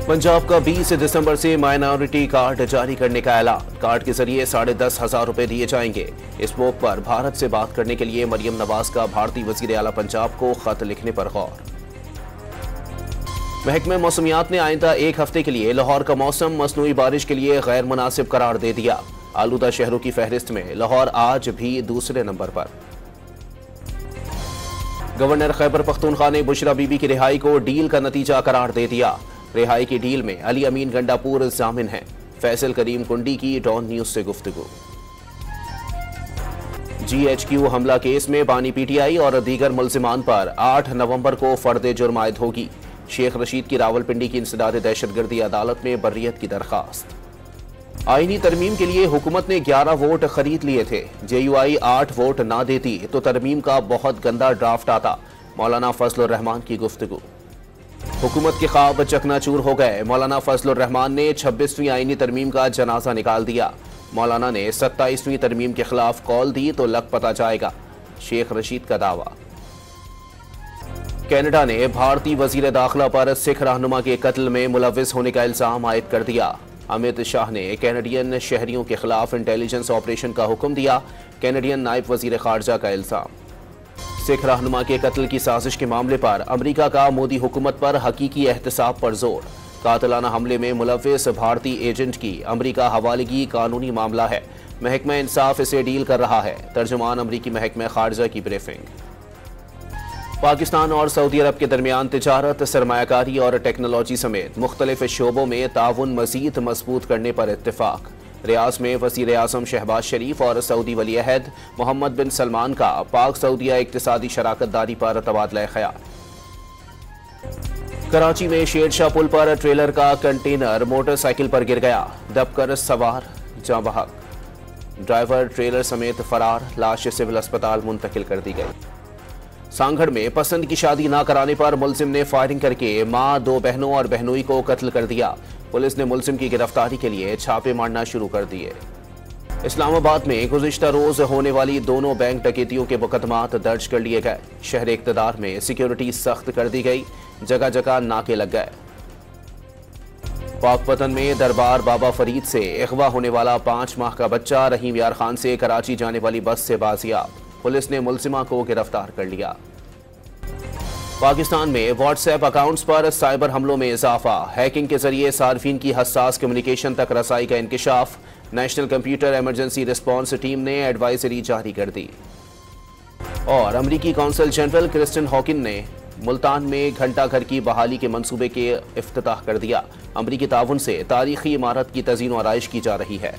पंजाब का 20 दिसंबर से minority card जारी करने का ऐलान। कार्ड के जरिए 10,500 रुपए दिए जाएंगे। इस मौके पर भारत से बात करने के लिए मरियम नवाज का भारतीय वजीर आला पंजाब को खत लिखने पर गौर। महकमे मौसमियात ने आइंदा एक हफ्ते के लिए लाहौर का मौसम मसनूई बारिश के लिए गैर मुनासिब करार दे दिया। आलूदा शहरों की फहरिस्त में लाहौर आज भी दूसरे नंबर पर। गवर्नर खैबर पख्तूनख्वा ने बुशरा बीबी की रिहाई को डील का नतीजा करार दे दिया। रिहाई की डील में अली अमीन गंडापुर जामिन हैं। फैसल करीम कुंडी की डॉन न्यूज से गुफ्तगू। GHQ हमला केस में बानी PTI और दीगर मुल्जिमान पर 8 नवंबर को फर्द जुर्म आयद होगी। शेख रशीद की रावलपिंडी की इंसदाद दहशतगर्दी अदालत में बर्रियत की दरखास्त। आईनी तरमीम के लिए हुकूमत ने 11 वोट खरीद लिए थे। JUI 8 वोट ना देती तो तरमीम का बहुत गंदा ड्राफ्ट आता। मौलाना फजलुर रहमान की गुफ्तगू। हुकूमत के ख्वाब चकनाचूर हो गए। मौलाना फजलुर रहमान ने 26वीं आईनी तरमीम का जनाजा निकाल दिया। मौलाना ने 27वीं तरमीम के खिलाफ कॉल दी तो लग पता जाएगा। शेख रशीद का दावा। कनाडा ने भारतीय वजीर दाखिला पर सिख रहनुमा के कत्ल में मुलविस होने का इल्जाम आयद कर दिया। अमित शाह ने कैनेडियन शहरियों के खिलाफ इंटेलिजेंस ऑपरेशन का हुक्म दिया। कैनेडियन नायब वजीर खारजा का इल्जाम। सिख रहनुमा के कत्ल की साजिश के मामले पर अमरीका का मोदी हुकूमत पर हकीकी एहतसाब पर जोर। कातिलाना हमले में मुलविस भारतीय एजेंट की अमरीका हवालगी कानूनी मामला है। महकमा इंसाफ इसे डील कर रहा है। तर्जुमान अमरीकी महकमा खारजा की ब्रीफिंग। पाकिस्तान और सऊदी अरब के दरमियान तिजारत, सरमायाकारी और टेक्नोलॉजी समेत मुख्तलिफ शोबों में ताउन मजीद मजबूत करने पर इत्तेफाक। रियाज में वज़ीर आज़म शहबाज शरीफ और सऊदी वली अहद मोहम्मद बिन सलमान का पाक सऊदिया इक्तिसादी शराकत दारी पर तबादला ख्याल। कराची में शेरशाह पुल पर ट्रेलर का कंटेनर मोटरसाइकिल पर गिर गया। दबकर सवार जाँ बहक। ड्राइवर ट्रेलर समेत फरार। लाश सिविल अस्पताल मुंतकिल कर दी गई। सांगढ़ में पसंद की शादी ना कराने पर मुलजिम ने फायरिंग करके मां, 2 बहनों और बहनोई को कत्ल कर दिया। पुलिस ने मुलजिम की गिरफ्तारी के लिए छापे मारना शुरू कर दिए। इस्लामाबाद में गुज़िश्ता रोज होने वाली दोनों बैंक डकैतियों के मुकदमात दर्ज कर लिए गए। शहर इक़्तिदार में सिक्योरिटी सख्त कर दी गई। जगह जगह नाके लग गए। पाकपतन में दरबार बाबा फरीद से अगवा होने वाला 5 माह का बच्चा रहीम यार खान से कराची जाने वाली बस से बाजियाब। पुलिस ने मुलजिमा को गिरफ्तार कर लिया। पाकिस्तान में व्हाट्सएप अकाउंट्स पर साइबर हमलों में इजाफा। हैकिंग के जरिए सार्फिन की हसास कम्युनिकेशन तक रसाई का इंकिशाफ। National computer emergency response team ने एडवाइजरी जारी कर दी। और अमरीकी कौंसल जनरल क्रिस्टिन हॉकिन ने मुल्तान में घंटा घर की बहाली के मंसूबे के इफ्तिताह कर दिया। अमरीकी ताउन से तारीखी इमारत की तज़ीन व आराइश की जा रही है।